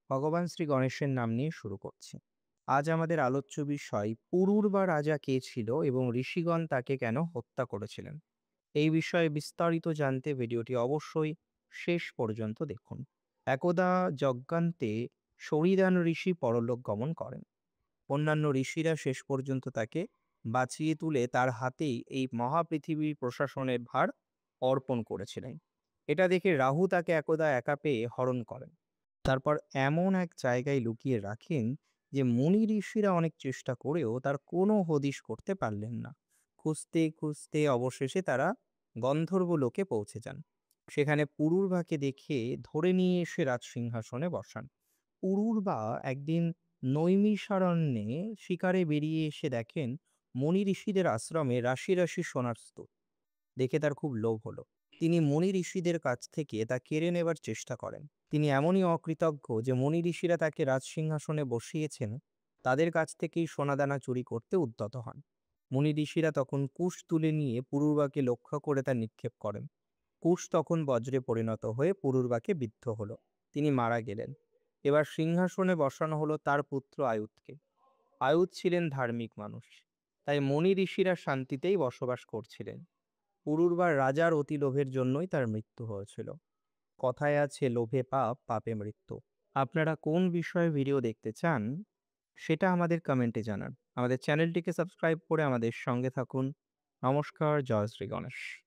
ভগবান শ্রী গণেশের নাম নিয়ে শুরু করছি। আজ আমাদের আলোচ্য বিষয় পুরুর বা রাজা কে ছিল এবং ঋষিগণ তাকে কেন হত্যা করেছিলেন। এই বিষয়ে বিস্তারিত জানতে ভিডিওটি অবশ্যই শেষ পর্যন্ত দেখুন। একদা যজ্ঞান্তে শরীদান ঋষি পরলোক গমন করেন। অন্যান্য ঋষিরা শেষ পর্যন্ত তাকে বাঁচিয়ে তুলে তার হাতেই এই মহাপৃথিবীর প্রশাসনের ভার অর্পণ করেছিলেন। এটা দেখে রাহু তাকে একদা একা পেয়ে হরণ করেন। তারপর এমন এক জায়গায় লুকিয়ে রাখেন যে মুনি ঋষিরা অনেক চেষ্টা করেও তার কোনো হদিশ করতে পারলেন না। খুঁজতে খুঁজতে অবশেষে তারা গন্ধর্ব লোকে পৌঁছে যান। সেখানে পুরুরবাকে দেখে ধরে নিয়ে এসে রাজসিংহাসনে বসান। পুরুরবা একদিন নৈমিষারণ্যে শিকারে বেরিয়ে এসে দেখেন মুনি ঋষিদের আশ্রমে রাশি রাশি সোনার স্তূপ। দেখে তার খুব লোভ হলো। তিনি মুনি ঋষিদের কাছ থেকে তা কেড়ে নেবার চেষ্টা করেন। তিনি এমনই অকৃতজ্ঞ যে মুনি ঋষিরা তাকে রাজসিংহাসনে বসিয়েছেন, তাদের কাছ থেকেই সোনাদানা চুরি করতে উদ্যত হন। মুনি ঋষিরা তখন কুশ তুলে নিয়ে পুরুরবাকে লক্ষ্য করে তা নিক্ষেপ করেন। কুশ তখন বজ্রে পরিণত হয়ে পুরুরবাকে বিদ্ধ হলো। তিনি মারা গেলেন। এবার সিংহাসনে বসানো হলো তার পুত্র আয়ুধকে। আয়ুধ ছিলেন ধার্মিক মানুষ, তাই মুনি ঋষিরা শান্তিতেই বসবাস করছিলেন। পুরুরবার রাজার অতি লোভের জন্যই তার মৃত্যু হয়েছিল। কথায় আছে লোভে পাপ, পাপে মৃত্যু। আপনারা কোন বিষয়ে ভিডিও দেখতে চান সেটা আমাদের কমেন্টে জানান। আমাদের চ্যানেলটিকে সাবস্ক্রাইব করে আমাদের সঙ্গে থাকুন। নমস্কার, জয় শ্রী গণেশ।